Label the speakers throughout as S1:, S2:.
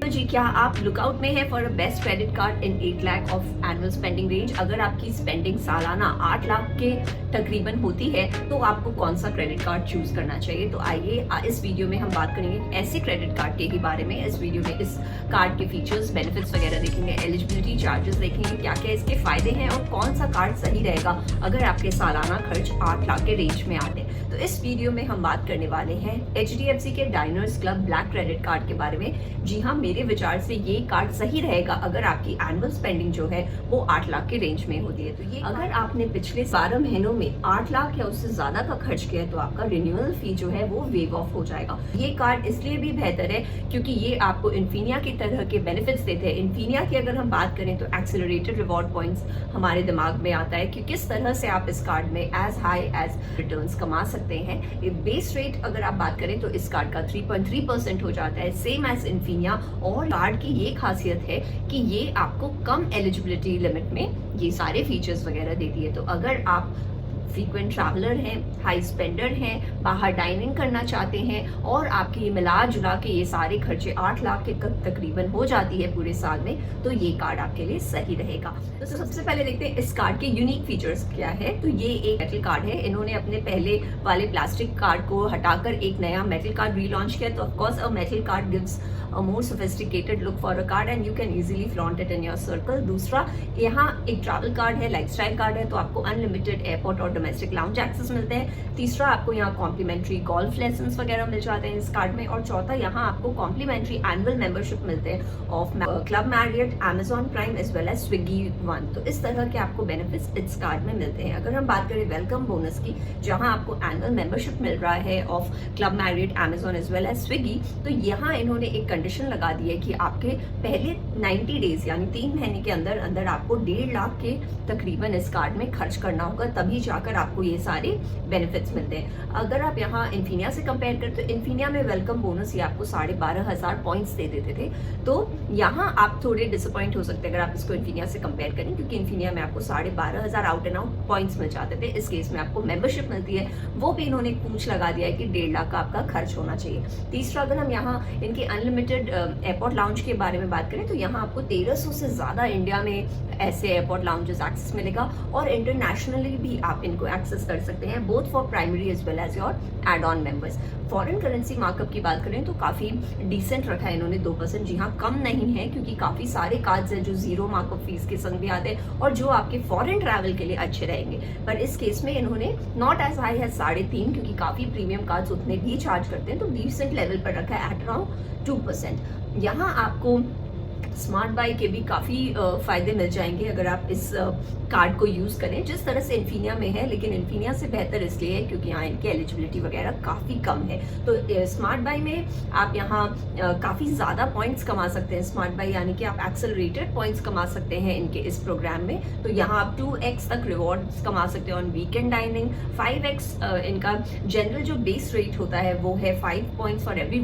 S1: तो जी, क्या आप लुकआउट में है for a best credit card in 8 lakh of annual spending range? अगर आपकी स्पेंडिंग सालाना 8 लाख के तकरीबन होती है तो आपको कौन सा क्रेडिट कार्ड चूज करना चाहिए? तो आइए इस वीडियो में हम बात करेंगे ऐसे क्रेडिट कार्ड के ही बारे में। इस वीडियो में इस कार्ड के फीचर्स, बेनिफिट्स वगैरह देखेंगे, एलिजिबिलिटी, चार्जेस देखेंगे, क्या क्या इसके फायदे हैं और कौन सा कार्ड सही रहेगा अगर आपके सालाना खर्च 8 लाख के रेंज में आते हैं। तो इस वीडियो में हम बात करने वाले हैं HDFC के Diners club black credit card के बारे में। जी हाँ, मेरे विचार से ये कार्ड सही रहेगा अगर आपकी एनुअल स्पेंडिंग जो है वो 8 लाख के रेंज में होती है। तो ये अगर आपने पिछले 12 महीनों में 8 लाख या उससे ज्यादा का खर्च किया है तो आपका रिन्यूअल फी जो है वो वेव ऑफ हो जाएगा। ये कार्ड इसलिए भी बेहतर है क्योंकि ये आपको इन्फिनिया की तरह के बेनिफिट्स देते हैं। इन्फिनिया की अगर हम बात करें तो एक्सेलरेटेड रिवॉर्ड पॉइंट्स हमारे दिमाग में आता है कि किस तरह से आप इस कार्ड में एज हाई एज रिटर्न्स कमा सकते हैं। बेस रेट अगर आप बात करें तो इस कार्ड का 3.3% हो जाता है, सेम एज इन्फिनिया। और कार्ड की ये खासियत है कि ये आपको कम एलिजिबिलिटी लिमिट में ये सारे फीचर्स वगैरह देती है। तो अगर आप फ्रीक्वेंट ट्रैवलर हैं, हाई स्पेंडर हैं, बाहर डाइनिंग करना चाहते हैं और आपके मिला जुला के ये सारे खर्चे 8 लाख के तकरीबन हो जाती है पूरे साल में, तो ये कार्ड आपके लिए सही रहेगा। तो सबसे पहले देखते हैं इस कार्ड के यूनिक फीचर्स क्या है। तो ये एक मेटल कार्ड है। इन्होंने अपने पहले वाले प्लास्टिक कार्ड को हटाकर एक नया मेटल कार्ड रीलॉन्च किया। तो of course a metal card gives a more sophisticated look for a card and you can easily flaunt it in your circle। दूसरा, यहाँ एक ट्रैवल कार्ड है, लाइफस्टाइल कार्ड है, तो आपको अनलिमिटेड एयरपोर्ट और डोमेस्टिक लाउंज एक्सेस मिलते हैं। तीसरा, आपको यहाँ कॉम्प्लीमेंट्री गोल्फ लेसन्स वगैरह मिल जाते हैं इस कार्ड में। और चौथा, यहाँ आपको कॉम्प्लीमेंट्री एनुअल मेंबरशिप मिलते हैं of club Marriott, Amazon prime as well as Swiggy one. तो इस तरह के आपको बेनिफिट्स इस कार्ड में मिलते हैं। अगर हम बात करें वेलकम बोनस की, जहाँ आपको एनुअल मेंबरशिप मिल रहा है of club Marriott, Amazon as well as Swiggy, तो यहाँ इन्होंने एक कंडीशन लगा दी है कि आपके पहले 90 डेज यानी 3 महीने के अंदर अंदर आपको 1.5 लाख के तकरीबन इस कार्ड में खर्च करना होगा, तभी जाकर आपको ये सारे बेनिफिट्स मिलते हैं। अगर आप यहाँ इन्फिनिया से कंपेयर करें तो इन्फिनिया में वेलकम बोनस ये आपको 12,500 पॉइंट्स दे देते थे। तो यहाँ आप थोड़े डिसअपॉइंट हो सकते हैं अगर आप इसको इन्फिनिया से कंपेयर करें, क्योंकि इन्फिनिया में आपको 12,500 आउट एंड आउट पॉइंट्स मिल जाते थे। इस केस में आपको मेंबरशिप मिलती है, वो भी इन्होंने पूंछ लगा दिया है कि 1.5 लाख का आपका खर्च होना चाहिए। तीसरा, अगर हम यहाँ इनके अनलिमिटेड एयरपोर्ट लाउंज के बारे में बात करें तो यहाँ आपको 1300 से ज्यादा इंडिया में ऐसे एयरपोर्ट लाउंजेस एक्सेस मिलेगा और इंटरनेशनली भी आप इनको एक्सेस कर सकते हैं, both for primary as well as your add on members. Foreign currency markup की बात करें तो काफी डिसेंट रखा है इन्होंने, 2%। जी हाँ, कम नहीं है क्योंकि काफी सारे कार्ड्स हैं जो 0 मार्कअप फीस के संग भी आते हैं और जो आपके फॉरेन ट्रैवल के लिए अच्छे रहेंगे। पर इस केस में इन्होंने नॉट एज हाई है 3.5%, क्योंकि काफी प्रीमियम कार्ड्स उतने भी चार्ज करते हैं, तो डिसेंट लेवल पर रखा है एट अराउंड 2%। यहाँ आपको स्मार्ट बाई के भी काफ़ी फायदे मिल जाएंगे अगर आप इस कार्ड को यूज़ करें, जिस तरह से इन्फिनिया में है, लेकिन इन्फिनिया से बेहतर इसलिए है क्योंकि यहाँ इनकी एलिजिबिलिटी वगैरह काफ़ी कम है। तो स्मार्ट बाई में आप यहाँ काफ़ी ज़्यादा पॉइंट्स कमा सकते हैं। स्मार्ट बाई यानी कि आप एक्सेलरेटेड पॉइंट्स कमा सकते हैं इनके इस प्रोग्राम में। तो यहाँ आप 2x तक रिवॉर्ड्स कमा सकते हैं ऑन वीकेंड डाइनिंग। 5x इनका जनरल जो बेस रेट होता है वो है 5 पॉइंट्स फॉर एवरी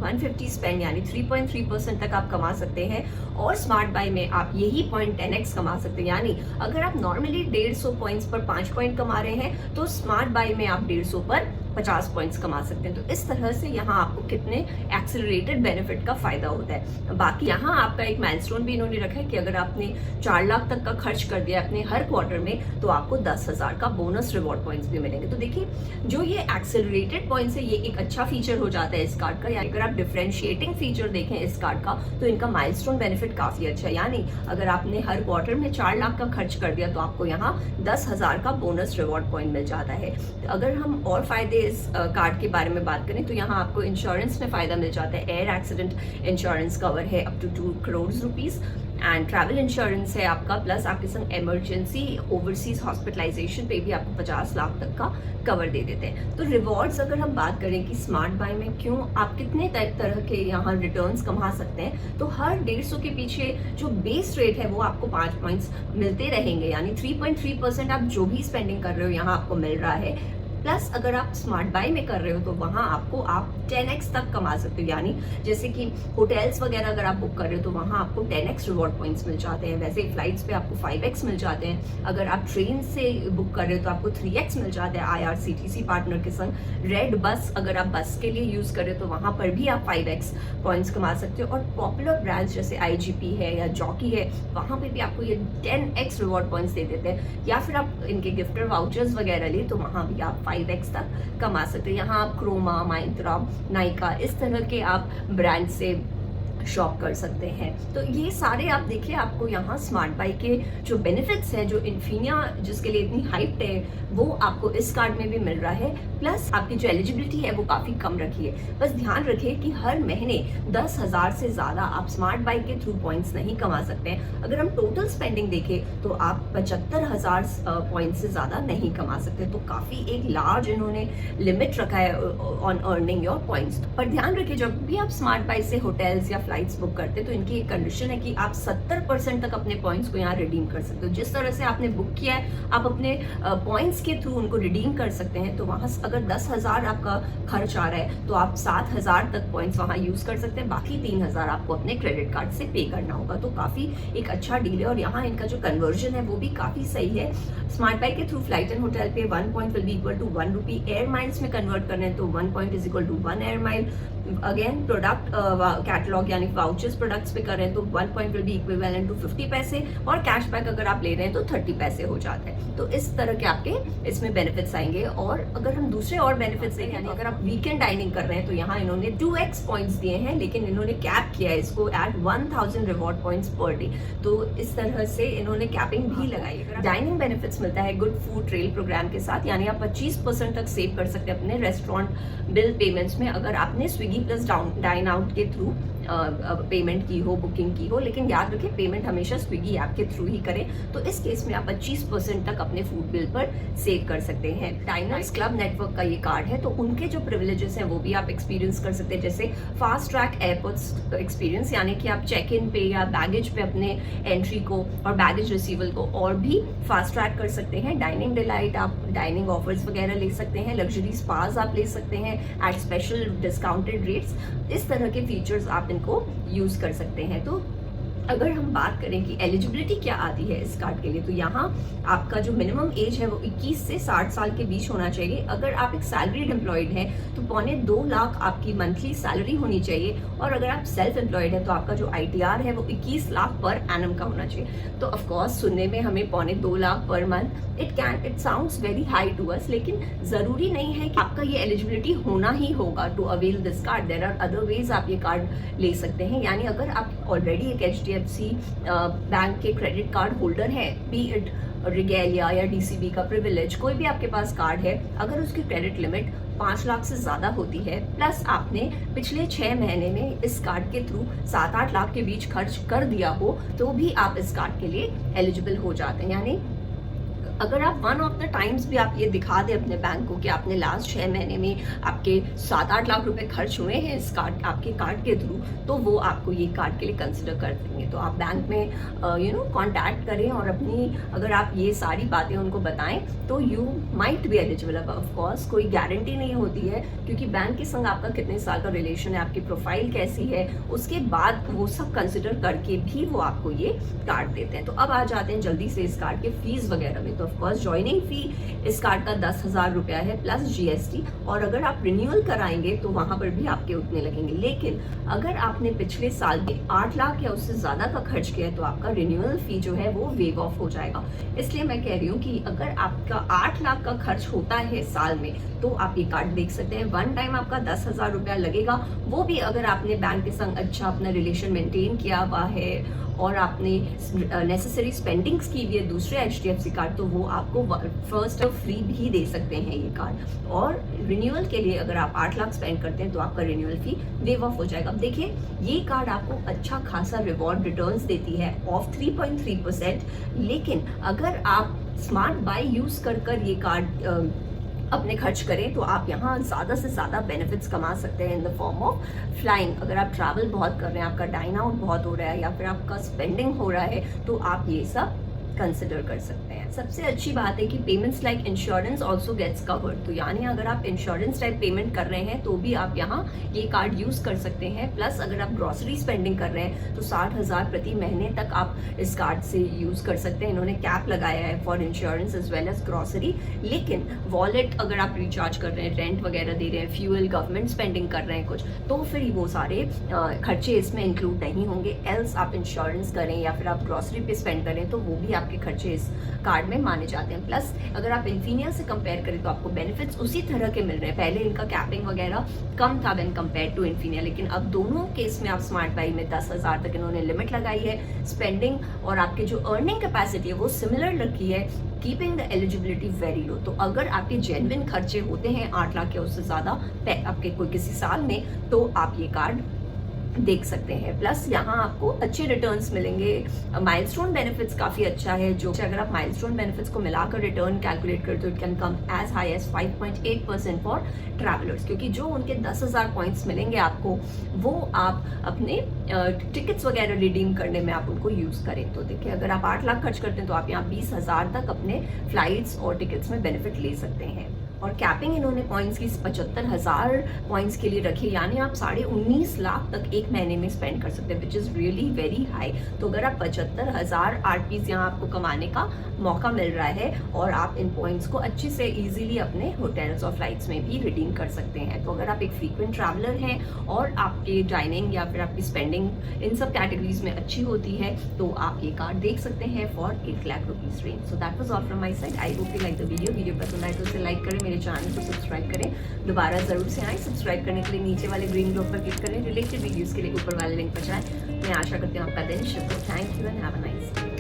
S1: 150 स्पेंड, यानी 3.3% तक आप कमा सकते हैं। और स्मार्ट बाई में आप यही पॉइंट 10x कमा सकते हैं, यानी अगर आप नॉर्मली 150 पॉइंट्स पर 5 पॉइंट कमा रहे हैं तो स्मार्ट बाई में आप 150 पर 50 पॉइंट्स कमा सकते हैं। तो इस तरह से यहाँ आपको कितने एक्सेलरेटेड बेनिफिट का फायदा होता है। बाकी यहाँ आपका एक माइलस्टोन भी इन्होंने रखा है कि अगर आपने 4 लाख तक का खर्च कर दिया अपने हर क्वार्टर में तो आपको 10,000 का बोनस रिवॉर्ड पॉइंट्स भी मिलेंगे। तो देखिए, जो ये एक्सेलरेटेड पॉइंट्स है ये एक अच्छा फीचर हो जाता है इस कार्ड का। यानी अगर आप डिफरेंशिएटिंग फीचर देखें इस कार्ड का तो इनका माइलस्टोन बेनिफिट काफी अच्छा है। यानी अगर आपने हर क्वार्टर में 4 लाख का खर्च कर दिया तो आपको यहाँ 10,000 का बोनस रिवॉर्ड पॉइंट मिल जाता है। अगर हम और फायदे इस कार्ड के बारे में बात करें तो यहाँ आपको इंश्योरेंस में फायदा मिल जाता है। एयर एक्सीडेंट इंश्योरेंस कवर है up to 2 crore rupees and travel insurance है आपका, प्लस आपके संग इमरजेंसी ओवरसीज हॉस्पिटलाइजेशन पे भी आपको 50 लाख तक का कवर दे देते हैं। तो रिवॉर्ड्स अगर हम बात करें कि स्मार्ट बाय में क्यों आप कितने तरह के यहाँ रिटर्न्स कमा सकते हैं, तो हर 150 के पीछे जो बेस रेट है वो आपको 5 पॉइंट्स मिलते रहेंगे, यानी 3.3% आप जो भी स्पेंडिंग कर रहे हो यहाँ आपको मिल रहा है। प्लस अगर आप स्मार्ट बाई में कर रहे हो तो वहां आपको आप 10x तक कमा सकते हो। यानी जैसे कि होटल्स वगैरह अगर आप बुक कर रहे हो तो वहां आपको 10x रिवॉर्ड पॉइंट्स मिल जाते हैं, वैसे फ्लाइट्स पे आपको 5x मिल जाते हैं। अगर आप ट्रेन से बुक कर रहे हो तो आपको 3x मिल जाता है IRCTC पार्टनर के संग। रेड बस अगर आप बस के लिए यूज कर रहे हो तो वहां पर भी आप 5x पॉइंट्स कमा सकते हो। और पॉपुलर ब्रांड्स जैसे IGP है या जॉकी है, वहां पे भी आपको ये 10x रिवॉर्ड पॉइंट्स दे देते हैं। या फिर आप इनके गिफ्टर वाउचर्स वगैरह ले तो वहां भी आप 5x तक कमा सकते हैं। यहाँ आप क्रोमा, माइंत्रा, नाइका इस तरह के आप ब्रांड से शॉप कर सकते हैं। तो ये सारे आप देखिए, आपको यहाँ स्मार्ट बाई के जो बेनिफिट्स हैं, जो इन्फिनिया जिसके लिए इतनी हाइप है, वो आपको इस कार्ड में भी मिल रहा है। प्लस आपकी जो एलिजिबिलिटी है वो काफी कम रखी है। बस ध्यान रखिए कि हर महीने 10,000 से ज्यादा आप स्मार्ट बाई के थ्रू पॉइंट्स नहीं कमा सकते हैं। अगर हम टोटल स्पेंडिंग देखें तो आप 75,000 पॉइंट से ज्यादा नहीं कमा सकते। तो काफी एक लार्ज इन्होंने लिमिट रखा है ऑन अर्निंग योर पॉइंट्स। पर ध्यान रखिए, जब भी आप स्मार्ट बाई से होटल्स या फ्लाइट्स बुक करते तो इनकी एक कंडीशन है कि आप 70% तक अपने पॉइंट्स को यहाँ रिडीम कर सकते हो। जिस तरह से आपने बुक किया है आप अपने पॉइंट्स के थ्रू उनको रिडीम कर सकते हैं। तो वहां अगर 10,000 आपका खर्च आ रहा है तो आप 7,000 तक पॉइंट्स वहां यूज कर सकते हैं, बाकी 3,000 आपको अपने क्रेडिट कार्ड से पे करना होगा। तो काफी एक अच्छा डील है। और यहाँ इनका जो कन्वर्जन है वो भी काफी सही है। स्मार्ट बाई के थ्रू फ्लाइट एंड होटल पे 1 point will be equal to 1 rupee. Air miles में कन्वर्ट करने हैं तो 1 point is equal to 1 air mile. Again product catalogue यानी वाउचर्स प्रोडक्ट्स पे कर रहे हैं तो 1 point will be equivalent to 50 पैसे। और कैशबैक अगर आप ले रहे हैं तो 30 पैसे हो जाते हैं। तो इस तरह के आपके इसमें बेनिफिट्स आएंगे। और अगर हम दूसरे और बेनिफिट्स देखें, यानी अगर आप वीकेंड डाइनिंग कर रहे हैं तो यहाँ इन्होंने 2x पॉइंट्स दिए हैं, लेकिन इन्होंने कैप किया है इसको at 1000 reward points per day. तो इस तरह से इन्होंने कैपिंग भी लगाई है। डाइनिंग बेनिफिट्स मिलता है गुड फूड ट्रेल प्रोग्राम के साथ, यानी आप 25% तक सेव कर सकते हैं अपने रेस्टोरेंट बिल पेमेंट्स में अगर आपने स्विगी प्लस डाइन आउट के थ्रू पेमेंट की हो, बुकिंग की हो। लेकिन याद रखें पेमेंट हमेशा स्विगी ऐप के थ्रू ही करें। तो इस केस में आप 25% तक अपने फूड बिल पर सेव कर सकते हैं। डाइनर्स क्लब नेटवर्क का ये कार्ड है तो उनके जो प्रिविलेजेस हैं वो भी आप एक्सपीरियंस कर सकते हैं, जैसे फास्ट ट्रैक एयरपोर्ट्स एक्सपीरियंस, यानी कि आप चेक इन पे या बैगेज पे अपने एंट्री को और बैगेज रिसीवल को और भी फास्ट ट्रैक कर सकते हैं। डाइनिंग डिलाइट, आप डाइनिंग ऑफर्स वगैरह ले सकते हैं। लग्जरी स्पाज आप ले सकते हैं एट स्पेशल डिस्काउंटेड रेट्स। इस तरह के फीचर्स आप को यूज कर सकते हैं। तो अगर हम बात करें कि एलिजिबिलिटी क्या आती है इस कार्ड के लिए, तो यहाँ आपका जो मिनिमम एज है वो 21 से 60 साल के बीच होना चाहिए। अगर आप एक सैलरीड एम्प्लॉयड हैं तो 2.25 लाख आपकी मंथली सैलरी होनी चाहिए। और अगर आप सेल्फ एम्प्लॉयड है तो आपका जो ITR है वो 21 लाख पर एनम का होना चाहिए। तो ऑफकोर्स सुनने में हमें 2.25 lakh per month it sounds very high to us, लेकिन जरूरी नहीं है कि आपका ये एलिजिबिलिटी होना ही होगा to avail this card. There are other ways आप ये कार्ड ले सकते हैं। यानी अगर आप ऑलरेडी एक HDFC बैंक के क्रेडिट कार्ड होल्डर है, बी इट रिगेलिया या DCB का प्रिविलेज, कोई भी आपके पास कार्ड है, अगर उसकी क्रेडिट लिमिट 5 लाख से ज्यादा होती है, प्लस आपने पिछले 6 महीने में इस कार्ड के थ्रू 7-8 लाख के बीच खर्च कर दिया हो, तो भी आप इस कार्ड के लिए एलिजिबल हो जाते हैं। यानी अगर आप 1 ऑफ द टाइम्स भी आप ये दिखा दें अपने बैंक को कि आपने लास्ट 6 महीने में आपके 7-8 लाख रुपए खर्च हुए हैं इस कार्ड, आपके कार्ड के थ्रू, तो वो आपको ये कार्ड के लिए कंसिडर कर देंगे। तो आप बैंक में कांटेक्ट करें और अपनी अगर आप ये सारी बातें उनको बताएं तो you might be eligible. Of course कोई गारंटी नहीं होती है, क्योंकि बैंक के संग आपका कितने साल का रिलेशन है, आपकी प्रोफाइल कैसी है, उसके बाद वो सब कंसिडर करके भी वो आपको ये कार्ड देते हैं। तो अब आ जाते हैं जल्दी से इस कार्ड के फीस वगैरह में। तो ऑफकोर्स ज्वाइनिंग फी इस कार्ड का 10,000 रुपया है प्लस GST। और अगर आप रिन्यूअल कराएंगे तो वहां पर भी आपके उतने लगेंगे। लेकिन अगर आपने पिछले साल में 8 लाख या उससे ज्यादा का खर्च किया है तो आपका रिन्यूअल फी जो है वो वेव ऑफ हो जाएगा। इसलिए मैं कह रही हूँ कि अगर आपका 8 लाख का खर्च होता है साल में तो आप ये कार्ड देख सकते हैं। 1 टाइम आपका 10,000 रुपया लगेगा, वो भी अगर आपने बैंक के संग अच्छा अपना रिलेशन मेंटेन किया हुआ है और आपने नेसेसरी स्पेंडिंग्स की हुई है दूसरे HDFC कार्ड, तो वो आपको फर्स्ट और फ्री भी दे सकते हैं ये कार्ड। और रिन्यूअल के लिए अगर आप 8 लाख स्पेंड करते हैं तो आपका रिन्यूअल फी वेव ऑफ हो जाएगा। अब देखिए ये कार्ड आपको अच्छा खासा रिवॉर्ड रिटर्न्स देती है ऑफ 3.3%। लेकिन अगर आप स्मार्ट बाई यूज कर ये कार्ड अपने खर्च करें तो आप यहाँ ज़्यादा से ज़्यादा बेनिफिट्स कमा सकते हैं in the form of flying. अगर आप ट्रैवल बहुत कर रहे हैं, आपका डाइन आउट बहुत हो रहा है या फिर आपका स्पेंडिंग हो रहा है, तो आप ये सब कंसिडर कर सकते हैं। सबसे अच्छी बात है कि payments like insurance also gets covered, तो यानी अगर आप इंश्योरेंस टाइप पेमेंट कर रहे हैं तो भी आप यहाँ ये कार्ड यूज कर सकते हैं। प्लस अगर आप ग्रॉसरी स्पेंडिंग कर रहे हैं तो 60,000 प्रति महीने तक आप इस कार्ड से यूज कर सकते हैं। इन्होंने कैप लगाया है for insurance as well as grocery, लेकिन वॉलेट अगर आप रिचार्ज कर रहे हैं, रेंट वगैरह दे रहे हैं, फ्यूल, गवर्नमेंट स्पेंडिंग कर रहे हैं कुछ, तो फिर वो सारे खर्चे इसमें इंक्लूड नहीं होंगे। एल्स आप इंश्योरेंस करें या फिर आप ग्रॉसरी पे स्पेंड करें तो वो भी आपके खर्चे इस कार्ड में माने जाते हैं। प्लस अगर आप इन्फिनिया से कंपेयर करें तो आपको बेनिफिट्स उसी तरह के मिल रहे हैं। पहले इनका कैपिंग वगैरह कम था व्हेन कंपेयर टू इन्फिनिया, लेकिन अब दोनों केस में आप स्मार्ट बाई में 10,000 तक इन्होंने लिमिट लगाई है। स्पेंडिंग और आपके जो अर्निंग कैपेसिटी है वो सिमिलर रखी है, keeping the eligibility very low. तो अगर आपके जेन्युइन खर्चे होते हैं 8 लाख या उससे ज्यादा आपके कोई किसी साल में, तो आप ये कार्ड देख सकते हैं। प्लस यहाँ आपको अच्छे रिटर्न्स मिलेंगे। माइलस्टोन बेनिफिट्स काफ़ी अच्छा है, जो अगर आप माइलस्टोन बेनिफिट्स को मिलाकर रिटर्न कैलकुलेट करें तो it can come as high as 5.8% for travellers, क्योंकि जो उनके 10,000 पॉइंट्स मिलेंगे आपको वो आप अपने टिकट्स वगैरह रिडीम करने में आप उनको यूज़ करें। तो देखिए अगर आप 8 लाख खर्च करते हैं तो आप यहाँ 20,000 तक अपने फ्लाइट्स और टिकट्स में बेनिफिट ले सकते हैं। और कैपिंग इन्होंने पॉइंट्स की 75,000 पॉइंट्स के लिए रखी, यानी आप 19.5 लाख तक एक महीने में स्पेंड कर सकते हैं, which is really very high. तो अगर आप 75,000 आरपीस यहाँ आपको कमाने का मौका मिल रहा है और आप इन पॉइंट्स को अच्छे से इजीली अपने होटल्स और फ्लाइट्स में भी रिडीम कर सकते हैं। तो अगर आप एक फ्रीक्वेंट ट्रैवलर हैं और आपके डाइनिंग या फिर आपकी स्पेंडिंग इन सब कैटेगरीज में अच्छी होती है तो आप ये कार्ड देख सकते हैं for 8 lakh rupees range. So that was all from my side. I hope you like the video पसंद आए तो उसे लाइक करें, मेरे चैनल को सब्सक्राइब करें, दोबारा जरूर से आए। सब्सक्राइब करने के लिए नीचे वाले ग्रीन डॉट पर क्लिक करें, रिलेटेड वीडियोस के लिए ऊपर वाले लिंक पर जाएं। मैं आशा करती हूँ आपका दिन शुभ हो। Thank you and have a nice day.